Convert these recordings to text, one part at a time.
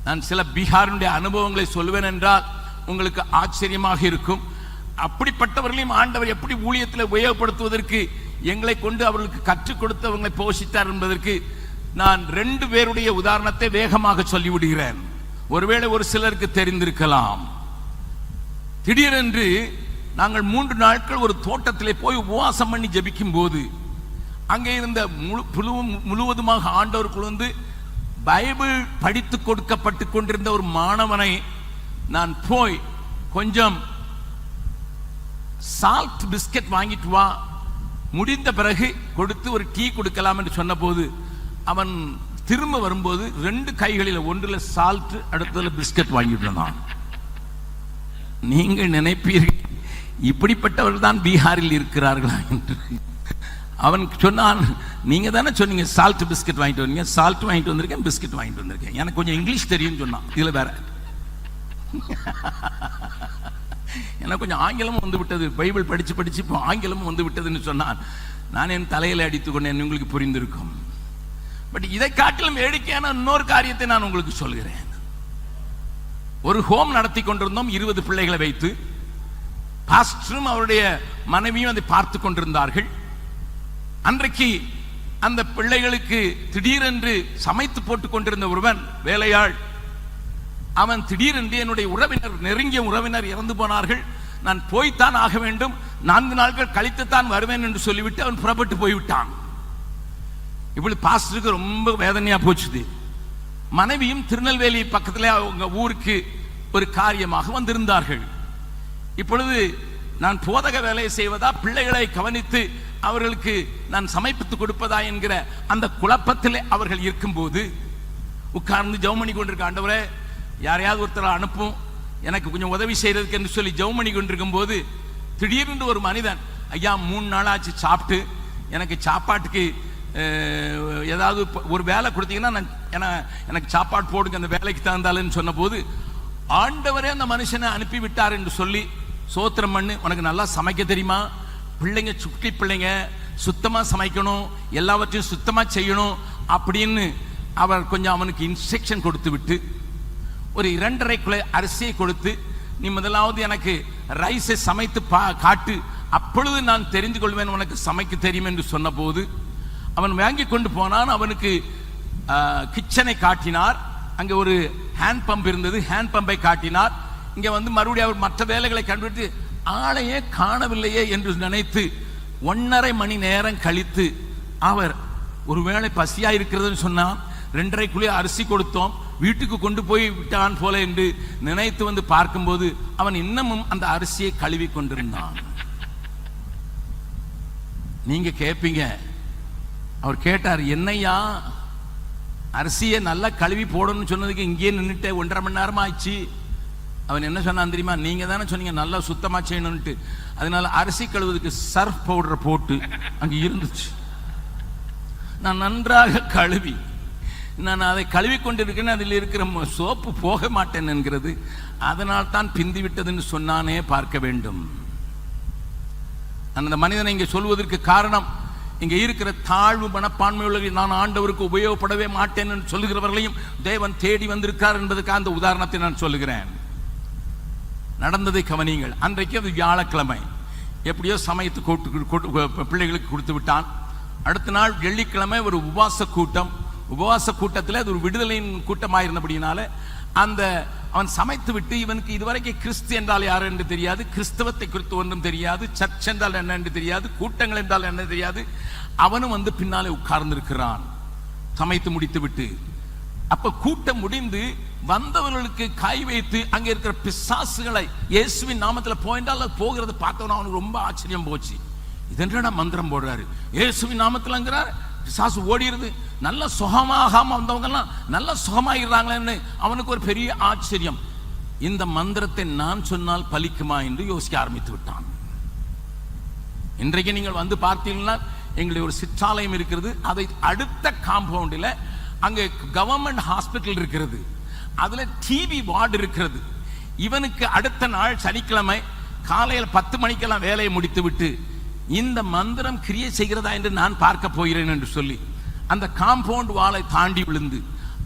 நான் சில பீகாரினுடைய அனுபவங்களை சொல்வேன் என்றால் உங்களுக்கு ஆச்சரியமாக இருக்கும். அப்படிப்பட்டவர்களையும் ஆண்டவர் எப்படி ஊழியத்தில் உபயோகப்படுத்துவதற்கு எங்களை கொண்டு அவர்களுக்கு கற்றுக் கொடுத்து அவங்களை போஷித்தார் என்பதற்கு நான் 2 பேருடைய உதாரணத்தை வேகமாக சொல்லிவிடுகிறேன். ஒருவேளை ஒரு சிலருக்கு தெரிந்திருக்கலாம். திடீரென்று நாங்கள் 3 நாட்கள் ஒரு தோட்டத்திலே போய் உபவாசம் பண்ணி ஜெபிக்கும் போது அங்கே இருந்த முழுவதுமாக ஆண்டவருக்குள் வந்து பைபிள் படித்து கொடுக்கப்பட்டு கொண்டிருந்த ஒரு மாணவனை நான் போய் கொஞ்சம் சால்ட் பிஸ்கட் வாங்கிட்டு வா, முடிந்த பிறகு கொடுத்து ஒரு டீ கொடுக்கலாம் என்று சொன்ன போது அவன் திரும்ப வரும்போது 2 கைகளில் ஒன்றில் சால்ட் அடுத்ததுல பிஸ்கட் வாங்கிட்டு வந்தான். நீங்கள் நினைப்பீர்கள் இப்படிப்பட்டவர்கள் தான் பீகாரில் இருக்கிறார்களா என்று. அவன் சொன்னான், நீங்க தானே சொன்னீங்க சால்ட் பிஸ்கட் வாங்கிட்டு வந்தீங்க. சால்ட் வாங்கிட்டு வந்திருக்கேன், பிஸ்கட் வாங்கிட்டு வந்திருக்கேன், எனக்கு கொஞ்சம் இங்கிலீஷ் தெரியும் சொன்னான். இதுல வேற எனக்கு கொஞ்சம் ஆங்கிலமும் வந்து விட்டது, பைபிள் படிச்சு படிச்சு இப்போ ஆங்கிலமும் வந்து விட்டதுன்னு சொன்னான். நான் என் தலையில அடித்துக் கொண்டேன், உங்களுக்கு புரிந்திருக்கும். பட் இதை காட்டிலும் வேடிக்கையான இன்னொரு காரியத்தை நான் உங்களுக்கு சொல்கிறேன். ஒரு ஹோம் நடத்தி கொண்டிருந்தோம் 20 பிள்ளைகளை வைத்து. பாஸ்டரும் அவருடைய மனைவியும் அதை பார்த்து கொண்டிருந்தார்கள். அன்றைக்கு அந்த பிள்ளைகளுக்கு திடீரென்று சமைத்து போட்டுக் கொண்டிருந்த ஒருவன் வேலையாள், அவன் திடீரென்று என்னுடைய உறவினர், நெருங்கிய உறவினர் இறந்து போனார்கள், நான் போய்த்தான் ஆக வேண்டும், 4 நாட்கள் கழித்துத்தான் வருவேன் என்று சொல்லிவிட்டு அவன் புறப்பட்டு போய்விட்டான். இப்படி பாஸ்டருக்கு ரொம்ப வேதனையா போச்சுது. மனைவியும் திருநெல்வேலி பக்கத்தில் அவங்க ஊருக்கு ஒரு காரியமாக வந்திருந்தார்கள். இப்பொழுது நான் போதக வேலையை செய்வதா, பிள்ளைகளை கவனித்து அவர்களுக்கு நான் சமைப்பித்து கொடுப்பதா என்கிற அந்த குழப்பத்தில் அவர்கள் இருக்கும்போது உட்கார்ந்து ஜெபம் பண்ணி கொண்டிருக்க, ஆண்டவரே யாரையாவது ஒருத்தரை அனுப்பும், எனக்கு கொஞ்சம் உதவி செய்யறதுக்கு என்று சொல்லி ஜெபம் பண்ணி கொண்டிருக்கும் போது திடீரென்று ஒரு மனிதன், ஐயா 3 நாளாச்சு சாப்பிட்டு, எனக்கு சாப்பாட்டுக்கு ஏதாவது ஒரு வேலை கொடுத்தீங்கன்னா எனக்கு சாப்பாடு போடுங்க, அந்த வேலைக்கு தகுந்தாலும் சொன்ன போது ஆண்டவரே அந்த மனுஷனை அனுப்பி விட்டார் என்று சொல்லி சோத்திரம் பண்ணு, உனக்கு நல்லா சமைக்க தெரியுமா, பிள்ளைங்க சுட்டி பிள்ளைங்க சுத்தமா சமைக்கணும், எல்லாவற்றையும் சுத்தமா செய்யணும் அப்படின்னு அவர் கொஞ்சம் அவனுக்கு இன்ஸ்ட்ரக்ஷன் கொடுத்து விட்டு ஒரு 2.5 கிலோ அரிசியை கொடுத்து, நீ முதலாவது எனக்கு ரைஸை சமைத்து காட்டு, அப்பொழுது நான் தெரிந்து கொள்வேன் உனக்கு சமைக்க தெரியும் என்று சொன்ன போது அவன் வாங்கி கொண்டு போனான். அவனுக்கு கிச்சனை காட்டினார். அங்கே ஒரு ஹேண்ட் பம்ப் இருந்தது, ஹேண்ட் பம்பை காட்டினார். இங்கே வந்து மறுபடியும் அவர் மற்ற வேலைகளை கண்டுபிடித்து ஆளையே காணவில்லையே என்று நினைத்து 1.5 மணி நேரம் கழித்து அவர் ஒருவேளை பசியா இருக்கிறதுன்னு சொன்னான். 2.5 கிலோ அரிசி கொடுத்தோம், வீட்டுக்கு கொண்டு போய் விட்டான் போல என்று நினைத்து வந்து பார்க்கும்போது அவன் இன்னமும் அந்த அரிசியை கழுவி கொண்டிருந்தான். நீங்க கேட்பீங்க, அவர் கேட்டார், என்னையா அரிசியை நல்லா கழுவி போடணும்னு சொன்னதுக்கு இங்கே நின்றுட்டு 1.5 மணி நேரமா ஆயிடுச்சு. அவன் என்ன சொன்னான் தெரியுமா, நீங்க தானே சொன்னீங்க நல்லா சுத்தமா செய்யணும்ட்டு, அதனால அரிசி கழுவுறதுக்கு சர்ஃப் பவுடரை போட்டு அங்க இருந்துச்சு, நான் நன்றாக கழுவி நான் அதை கழுவி கொண்டிருக்கேன், அதில் இருக்கிற சோப்பு போக மாட்டேன் என்கிறது, அதனால் தான் பிந்தி விட்டதுன்னு சொன்னானே பார்க்க வேண்டும். அந்த மனிதனை இங்கே சொல்வதற்கு காரணம், இங்கே இருக்கிற தாழ்வு மனப்பான்மையுள்ள நான் ஆண்டவருக்கு உபயோகப்படவே மாட்டேன் என்று சொல்லுகிறவர்களையும் தேவன் தேடி வந்திருக்கார் என்பதற்கு அந்த உதாரணத்தை நான் சொல்லுகிறேன். நடந்ததை கவனியுங்கள். அன்றைக்கு அது வியாழக்கிழமை, எப்படியோ சமயத்து பிள்ளைகளுக்கு கொடுத்து விட்டான். அடுத்த நாள் வெள்ளிக்கிழமை ஒரு உபவாச கூட்டம். உபவாச கூட்டத்தில் அது ஒரு விடுதலையின் கூட்டமாக இருந்தபடினால அந்த அவன் சமைத்து விட்டு, இவனுக்கு இதுவரைக்கும் கிறிஸ்து என்றால் யார் என்று தெரியாது, கிறிஸ்தவத்தை குறித்து ஒன்றும் தெரியாது, சர்ச் என்றால் என்ன என்று தெரியாது, கூட்டங்கள் என்றால் என்ன தெரியாது. அவனும் வந்து பின்னாலே உட்கார்ந்திருக்கிறான் சமைத்து முடித்து விட்டு. அப்ப கூட்டம் முடிந்து வந்தவர்களுக்கு கை வைத்து அங்கே இருக்கிற பிசாசுகளை இயேசுவின் நாமத்தில் போயின்றால் அது போகிறது பார்த்தவன அவனுக்கு ரொம்ப ஆச்சரியம் போச்சு. இதென்றா மந்திரம் போடுறாரு, இயேசுவின் நாமத்தில்ங்கிறார், பிசாசு ஓடிடுது, நல்ல சுகமாகாம வந்தவங்க எல்லாம் நல்ல சுகமாகிறாங்களேன்னு அவனுக்கு ஒரு பெரிய ஆச்சரியம். இந்த மந்திரத்தை நான் சொன்னால் பலிக்குமா என்று யோசிக்க ஆரம்பித்து விட்டான். இன்றைக்கு நீங்கள் வந்து பார்த்தீங்கன்னா எங்களுடைய ஒரு சிற்றாலயம் இருக்கிறது, அதை அடுத்த காம்பவுண்டில் அங்கே கவர்மெண்ட் ஹாஸ்பிட்டல் இருக்கிறது, அதுல டிவி வார்டு இருக்கிறது. இவனுக்கு அடுத்த நாள் சனிக்கிழமை காலையில் 10 மணிக்கெல்லாம் வேலையை முடித்து விட்டு இந்த மந்திரம் கிரியை செய்கிறதா என்று நான் பார்க்க போகிறேன் என்று சொல்லி அந்த காம்பவுண்ட் வாளை தாண்டி விழுந்து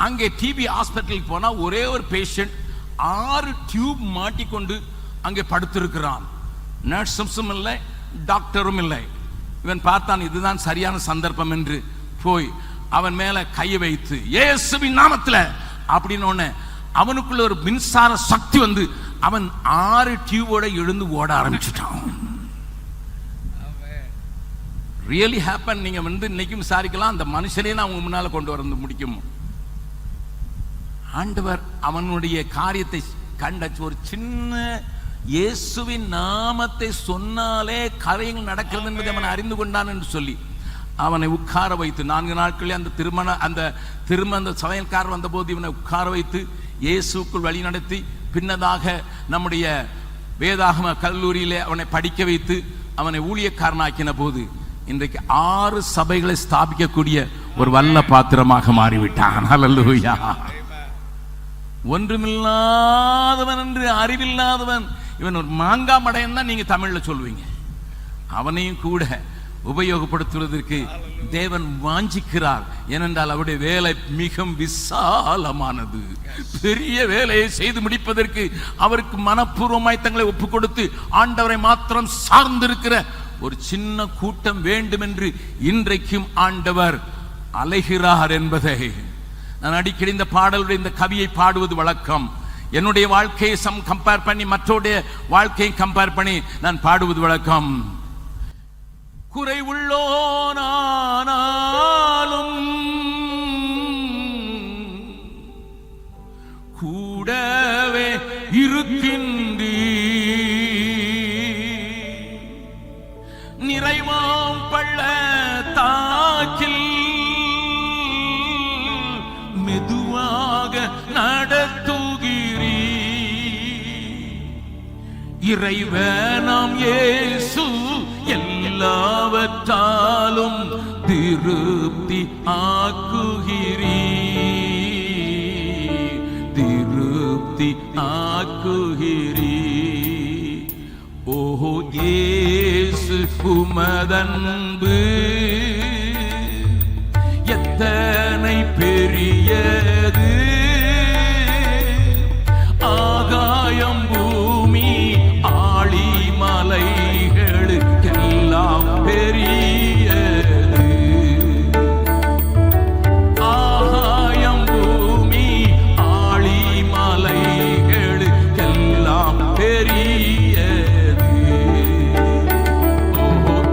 அங்கே டிபி ஹாஸ்பிட்டலுக்கு போனா ஒரே ஒரு பேஷண்ட் 6 டியூப் மாட்டிக்கொண்டு அங்கே படுத்திருக்கிறான். நர்ஸும் இல்லை, டாக்டரும் இல்லை. இவன் பார்த்தான் இதுதான் சரியான சந்தர்ப்பம் என்று போய் அவன் மேல கையை வைத்து இயேசுவின் நாமத்துல அப்படின்னு அவனுக்குள்ள ஒரு மின்சார சக்தி வந்து அவன் 6 டியூபோட எழுந்து ஓட ஆரம்பிச்சுட்டான். Really happen. நீங்க இன்னைக்கும் விசாரிக்கலாம், அந்த மனுஷனே நான் உங்க முன்னால கொண்டு வந்து முடிக்கும். ஆண்டவர் அவனுடைய காரியத்தை கண்ட ஒரு சின்ன இயேசுவின் நாமத்தை சொன்னாலே காரியங்கள் நடக்கிறது என்பதை அவன் அறிந்து கொண்டான் என்று சொல்லி அவனை உட்கார வைத்து 4 நாட்களே அந்த சமையல்காரர் வந்த போது இவனை உட்கார வைத்து இயேசுக்குள் வழி நடத்தி பின்னதாக நம்முடைய வேதாகம கல்லூரியிலே அவனை படிக்க வைத்து அவனை ஊழியக்காரனாக்கின போது இன்றைக்கு 6 சபைகளை ஸ்தாபிக்கக்கூடிய ஒரு வல்ல பாத்திரமாக மாறிவிட்டான். ஹல்லேலூயா. ஒன்றுமில்லாதவன் என்று அறிவில்லாதவன், இவன் ஒரு மாங்காய் மடையன் தான் நீங்க தமிழ்ல சொல்லுவீங்க. அவனையும் கூட உபயோகப்படுத்துவதற்கு தேவன் வாஞ்சிக்கிறார். ஏனென்றால் அவருடைய வேலை மிகவும் விசாலமானது. பெரிய வேலையை செய்து முடிப்பதற்கு அவருக்கு மனப்பூர்வமாய் தங்களை ஒப்புக் கொடுத்து ஆண்டவரை மாத்திரம் சார்ந்திருக்கிற ஒரு சின்ன கூட்டம் வேண்டும் என்று இன்றைக்கும் ஆண்டவர் அலைகிறார் என்பதை நான் அடிக்கடி இந்த பாடலுடைய இந்த கவியை பாடுவது வழக்கம். என்னுடைய வாழ்க்கையை கம்பேர் பண்ணி மற்றோடைய வாழ்க்கையை கம்பேர் பண்ணி நான் பாடுவது வழக்கம். குறைவுள்ளோனானாலும் கூடவே இருக்கின்றீ, நிறைவாம் பள்ளத்தாக்கில் மெதுவாக நடத்துகிறீ, இறைவனாம் இயேசு எல்லாவற்றாலும் திருப்தி ஆக்குகிறீ, திருப்தி ஆக்குகிறீ. ஓஹோ இயேசு உமதன்பு எத்தனை பெரியது, ஆகாயம் பூமி ஆழி மலைகளுக்கெல்லாம் பெரியது, ஆகாயம் பூமி ஆழி மலைகளுக்கெல்லாம் பெரியது. ஓ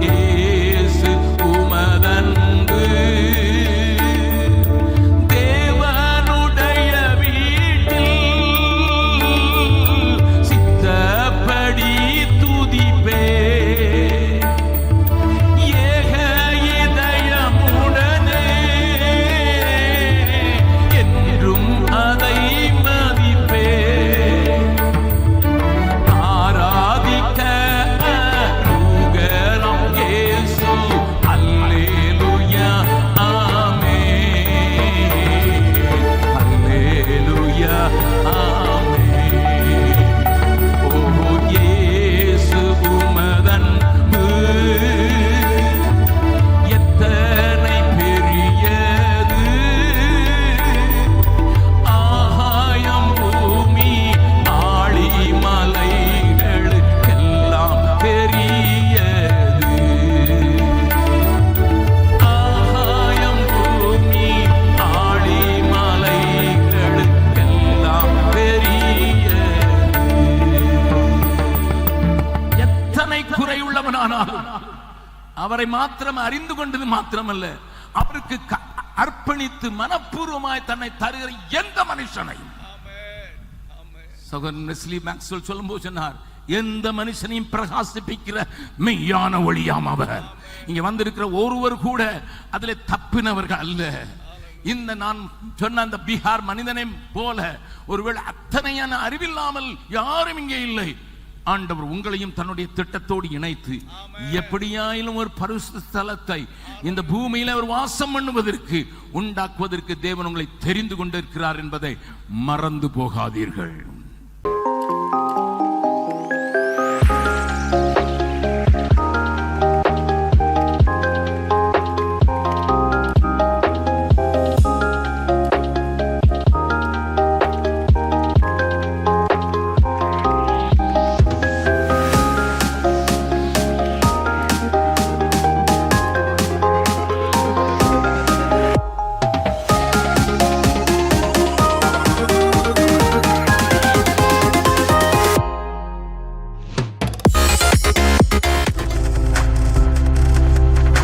இயேசு உமதன்பு தேவனுடைய வீட்டில் சித்தப்படி துதிப்பே, ஏக இதயமுடனே என்றும் அதை மதிப்பே, ஆராதிக்க அருகரம் இயேசு. அல்லேலூயா ஆமென், அல்லேலூயா ஆமென். ஓ இயேசு உமதன்பு எத்தனை பெரியது, ஆகாயம் பூமி ஆழி மலைகளுக்கெல்லாம் பெரியது, ஆகாயம் பூமி ஆழி மலைகளுக்கெல்லாம் பெரியது. எத்தனை குறையுள்ளவனானாலும் அவரை மாத்திரம் அறிந்து கொண்டது மாத்திரமல்ல, அவருக்கு அர்ப்பணித்து மனப்பூர்வமாய் தன்னை தருகிற எந்த மனுஷனையும், சகோதரன் வெஸ்லி மேக்ஸ்வெல் சொல்லும்போது சொன்னார், எந்த மனுஷனையும் பிரகாசிப்பிக்கிற மெய்யான ஒளியாம் அவர். இங்க வந்திருக்கிற ஒருவர் கூட அதிலே தப்பினவர்கள் அல்ல. இந்த நான் சொன்ன அந்த பீகார் மனிதனை போல ஒருவேளை அத்தனையான அறிவில்லாமல் யாரும் இங்கே இல்லை. ஆண்டவர் உங்களையும் தன்னுடைய திட்டத்தோடு இணைத்து எப்படியாயிலும் ஒரு பரிசுத்த ஸ்தலத்தை இந்த பூமியில ஒரு வாசம் பண்ணுவதற்கு உண்டாக்குவதற்கு தேவன் உங்களை தெரிந்து கொண்டிருக்கிறார் என்பதை மறந்து போகாதீர்கள்.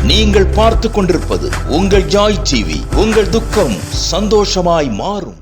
நீங்கள் பார்த்து கொண்டிருப்பது உங்கள் ஜாய் டிவி. உங்கள் துக்கம் சந்தோஷமாய் மாறும்.